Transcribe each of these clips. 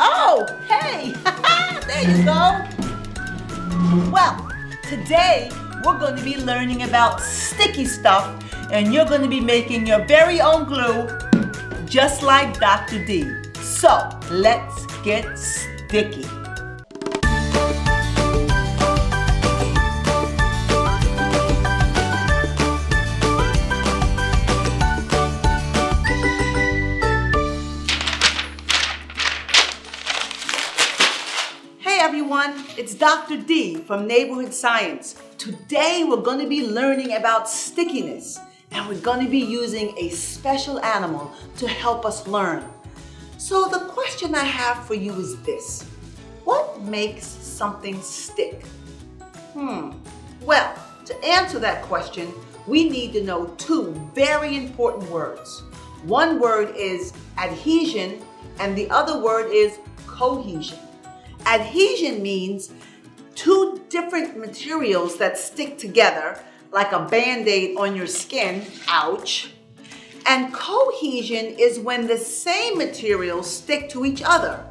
Oh, hey, there you go. Well, today we're going to be learning about sticky stuff, and you're going to be making your very own glue, just like Dr. D. So, let's get sticky. Everyone, it's Dr. D from Neighborhood Science. Today we're going to be learning about stickiness, and we're going to be using a special animal to help us learn. So the question I have for you is this: what makes something stick? Well, to answer that question, we need to know two very important words. One word is adhesion, and the other word is cohesion. Adhesion means two different materials that stick together like a Band-Aid on your skin, ouch. And cohesion is when the same materials stick to each other.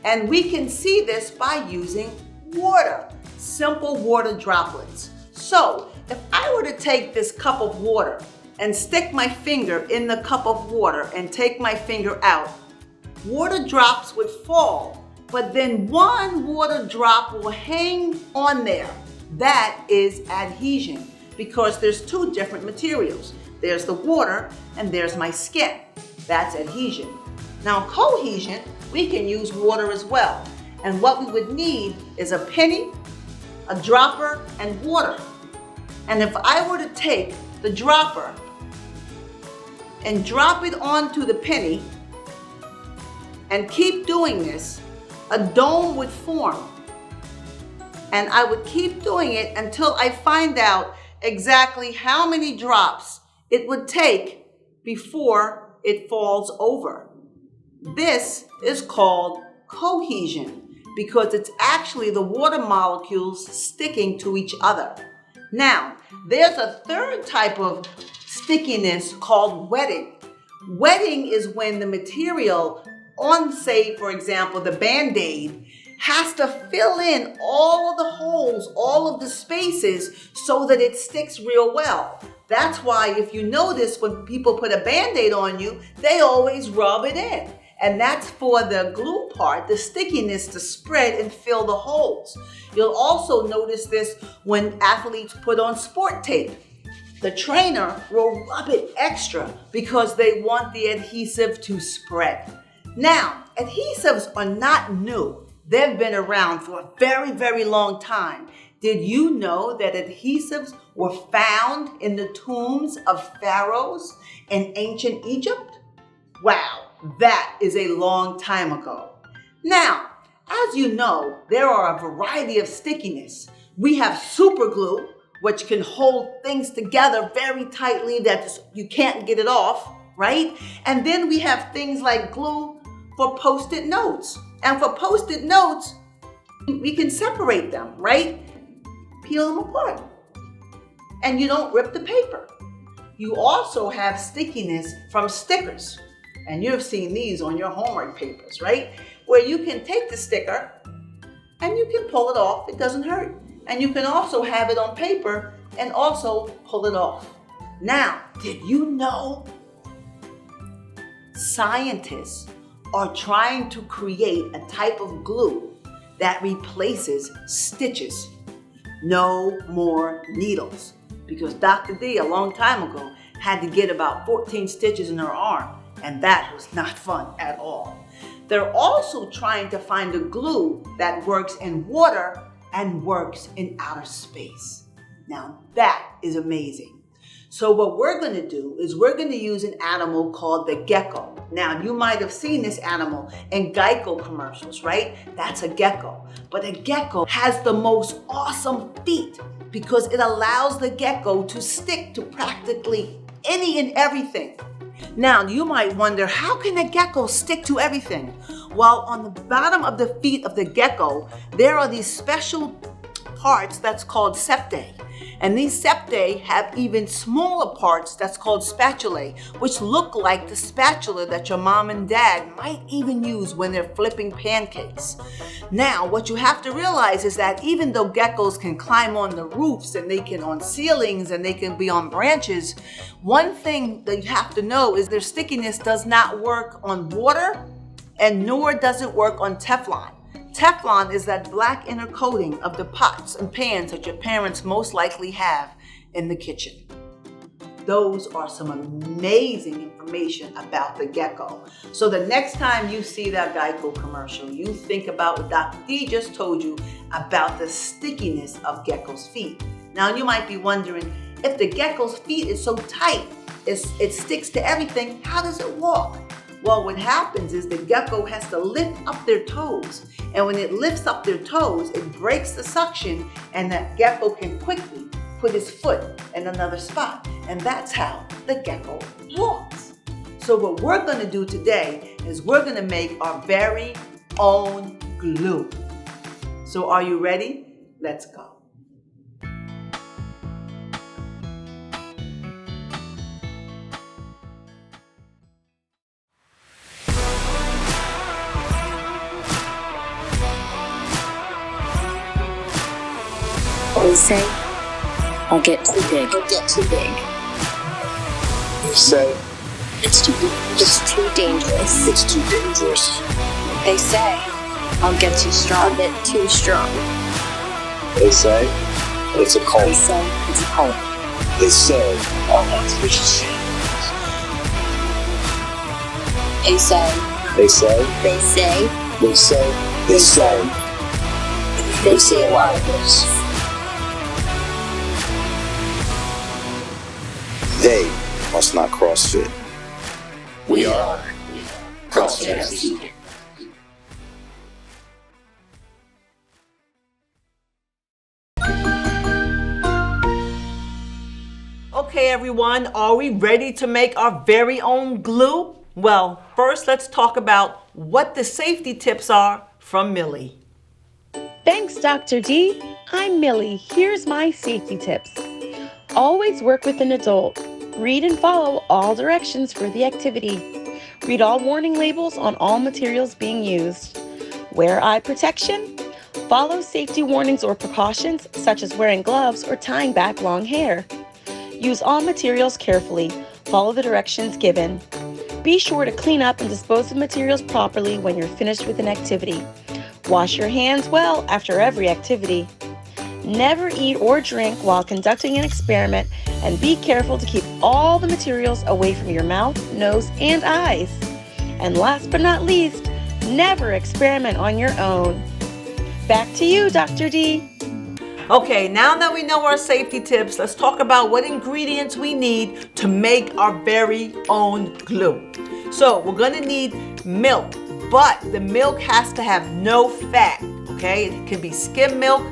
And we can see this by using water, simple water droplets. So if I were to take this cup of water and stick my finger in the cup of water and take my finger out, water drops would fall. But then one water drop will hang on there. That is adhesion, because there's two different materials. There's the water and there's my skin. That's adhesion. Now cohesion, we can use water as well. And what we would need is a penny, a dropper, and water. And if I were to take the dropper and drop it onto the penny and keep doing this, a dome would form. And I would keep doing it until I find out exactly how many drops it would take before it falls over. This is called cohesion because it's actually the water molecules sticking to each other. Now, there's a third type of stickiness called wetting. Wetting is when the material on, say, for example, the Band-Aid has to fill in all of the holes, all of the spaces so that it sticks real well. That's why if you notice when people put a Band-Aid on you, they always rub it in. And that's for the glue part, the stickiness to spread and fill the holes. You'll also notice this when athletes put on sport tape. The trainer will rub it extra because they want the adhesive to spread. Now, adhesives are not new. They've been around for a very, very long time. Did you know that adhesives were found in the tombs of pharaohs in ancient Egypt? Wow, that is a long time ago. Now, as you know, there are a variety of stickiness. We have super glue, which can hold things together very tightly that you can't get it off, right? And then we have things like glue for Post-it notes. And for Post-it notes, we can separate them, right? Peel them apart. And you don't rip the paper. You also have stickiness from stickers. And you've seen these on your homework papers, right? Where you can take the sticker and you can pull it off. It doesn't hurt. And you can also have it on paper and also pull it off. Now, did you know scientists are trying to create a type of glue that replaces stitches? No more needles. Because Dr. D, a long time ago, had to get about 14 stitches in her arm, and that was not fun at all. They're also trying to find a glue that works in water and works in outer space. Now that is amazing. So what we're going to do is we're going to use an animal called the gecko. Now, you might have seen this animal in Gecko commercials, right? That's a gecko. But a gecko has the most awesome feet because it allows the gecko to stick to practically any and everything. Now, you might wonder, how can a gecko stick to everything? Well, on the bottom of the feet of the gecko, there are these special parts that's called septae. And these septae have even smaller parts that's called spatulae, which look like the spatula that your mom and dad might even use when they're flipping pancakes. Now, what you have to realize is that even though geckos can climb on the roofs and they can on ceilings and they can be on branches, one thing that you have to know is their stickiness does not work on water and nor does it work on Teflon. Teflon is that black inner coating of the pots and pans that your parents most likely have in the kitchen. Those are some amazing information about the gecko. So the next time you see that Gecko commercial, you think about what Dr. D just told you about the stickiness of gecko's feet. Now you might be wondering, if the gecko's feet is so tight, it sticks to everything, how does it walk? Well, what happens is the gecko has to lift up their toes. And when it lifts up their toes, it breaks the suction and that gecko can quickly put his foot in another spot. And that's how the gecko walks. So what we're going to do today is we're going to make our very own glue. So are you ready? Let's go. They say, I'll get too big. I'll get too big. They say, it's too dangerous. It's too dangerous. It's too dangerous. They say, I'll get too strong. I'll get too strong. They say, it's a cult. They say, it's a cult. They say, I'll have to be They say, They say, they say, they say, they say, they say a lot of this. They must not CrossFit. We are CrossFit. Okay, everyone, are we ready to make our very own glue? Well, first let's talk about what the safety tips are from Millie. Thanks, Dr. D. I'm Millie. Here's my safety tips. Always work with an adult. Read and follow all directions for the activity. Read all warning labels on all materials being used. Wear eye protection. Follow safety warnings or precautions, such as wearing gloves or tying back long hair. Use all materials carefully. Follow the directions given. Be sure to clean up and dispose of materials properly when you're finished with an activity. Wash your hands well after every activity. Never eat or drink while conducting an experiment, and be careful to keep all the materials away from your mouth, nose, and eyes. And last but not least, never experiment on your own. Back to you, Dr. D. Okay, now that we know our safety tips, let's talk about what ingredients we need to make our very own glue. So we're gonna need milk, but the milk has to have no fat, okay? It can be skim milk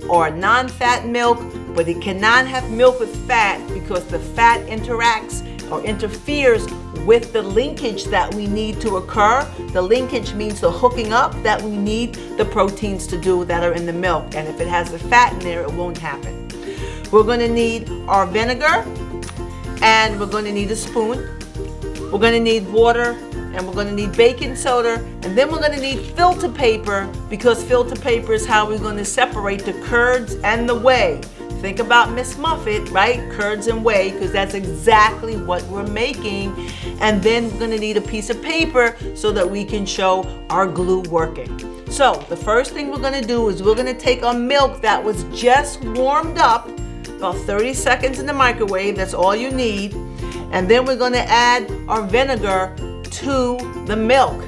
or non-fat milk, but it cannot have milk with fat because the fat interacts or interferes with the linkage that we need to occur. The linkage means the hooking up that we need the proteins to do that are in the milk. And if it has the fat in there, it won't happen. We're gonna need our vinegar, and we're gonna need a spoon. We're gonna need water, and we're gonna need baking soda, and then we're gonna need filter paper, because filter paper is how we're gonna separate the curds and the whey. Think about Miss Muffet, right? Curds and whey, because that's exactly what we're making. And then we're gonna need a piece of paper so that we can show our glue working. So the first thing we're gonna do is we're gonna take our milk that was just warmed up, about 30 seconds in the microwave, that's all you need. And then we're gonna add our vinegar to the milk.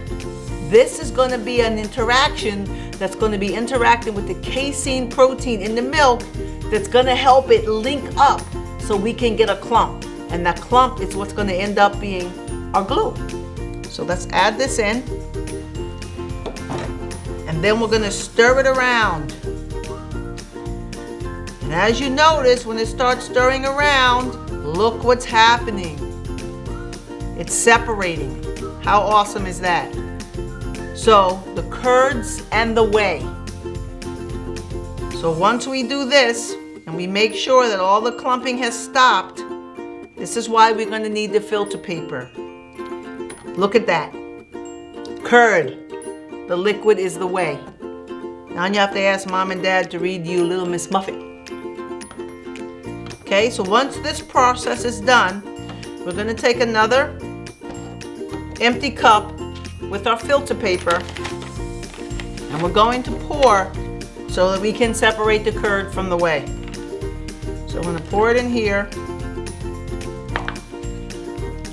This is going to be an interaction that's going to be interacting with the casein protein in the milk that's going to help it link up so we can get a clump. And that clump is what's going to end up being our glue. So let's add this in. And then we're going to stir it around. And as you notice, when it starts stirring around, look what's happening. It's separating. How awesome is that? So the curds and the whey So once we do this, and we make sure that all the clumping has stopped, this is why we're going to need the filter paper. Look at that. Curd. The liquid is the way. Now you have to ask Mom and Dad to read you Little Miss Muffet. Okay, so once this process is done, we're going to take another empty cup with our filter paper, and we're going to pour so that we can separate the curd from the whey. So I'm going to pour it in here.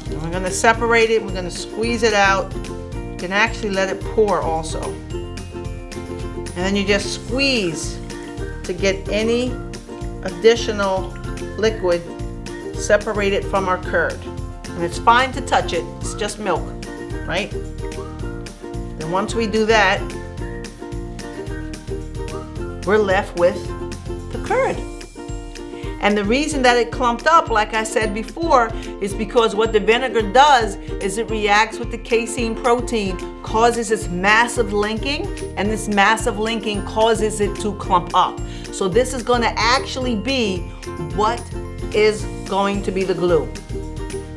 And we're going to separate it. We're going to squeeze it out. You can actually let it pour also. And then you just squeeze to get any additional liquid separated from our curd. And it's fine to touch it. It's just milk, right? Then once we do that, we're left with the curd. And the reason that it clumped up, like I said before, is because what the vinegar does is it reacts with the casein protein, causes this massive linking, and this massive linking causes it to clump up. So this is going to actually be what is going to be the glue.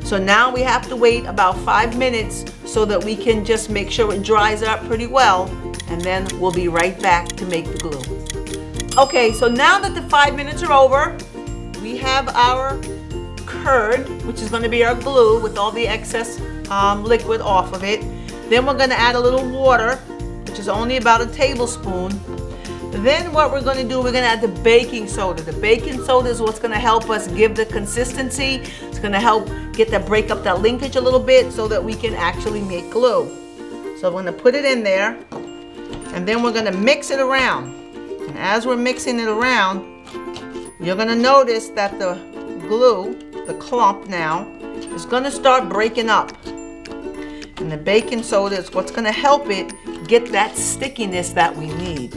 So now we have to wait about 5 minutes so that we can just make sure it dries up pretty well, and then we'll be right back to make the glue. Okay, so now that the 5 minutes are over, we have our curd, which is going to be our glue with all the excess liquid off of it. Then we're going to add a little water, which is only about a tablespoon. Then what we're going to do, we're going to add the baking soda. The baking soda is what's going to help us give the consistency. It's going to help break up that linkage a little bit so that we can actually make glue. So I'm going to put it in there, and then we're going to mix it around. And as we're mixing it around, you're going to notice that the glue, the clump now, is going to start breaking up. And the baking soda is what's going to help it get that stickiness that we need.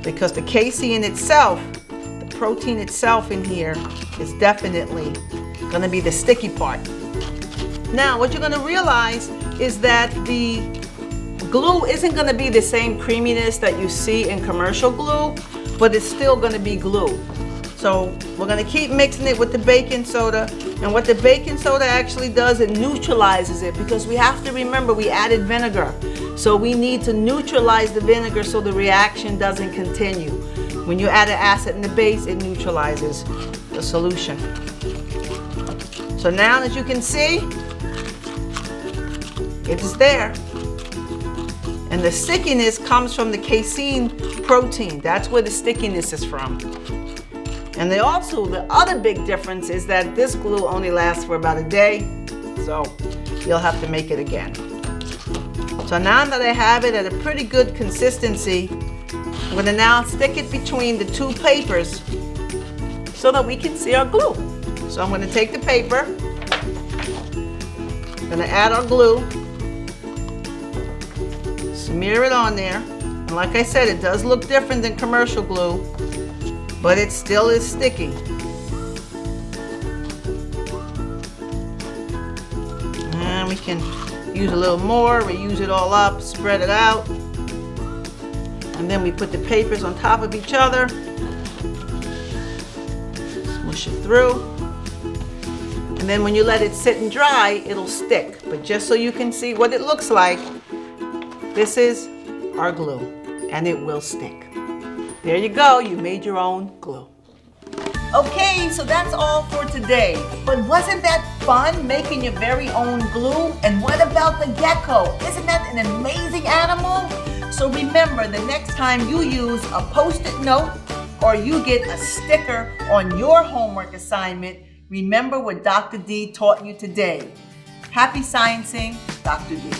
Because the casein itself, the protein itself in here, is definitely going to be the sticky part. Now, what you're going to realize is that the glue isn't going to be the same creaminess that you see in commercial glue, but it's still going to be glue. So we're going to keep mixing it with the baking soda, and what the baking soda actually does, it neutralizes it, because we have to remember we added vinegar. So we need to neutralize the vinegar so the reaction doesn't continue. When you add an acid in the base, it neutralizes the solution. So now, as you can see, it is there. And the stickiness comes from the casein protein. That's where the stickiness is from. And the other big difference is that this glue only lasts for about a day, so you'll have to make it again. So now that I have it at a pretty good consistency, I'm going to now stick it between the two papers so that we can see our glue. So I'm going to take the paper, I'm going to add our glue, smear it on there, and like I said, it does look different than commercial glue, but it still is sticky. And we can use a little more, reuse it all up, spread it out, and then we put the papers on top of each other, smush it through, and then when you let it sit and dry, it'll stick. But just so you can see what it looks like, this is our glue, and it will stick. There you go, you made your own glue. Okay, so that's all for today. But wasn't that fun, making your very own glue? And what about the gecko? Isn't that an amazing animal? So remember, the next time you use a Post-it note or you get a sticker on your homework assignment, remember what Dr. D taught you today. Happy sciencing, Dr. D.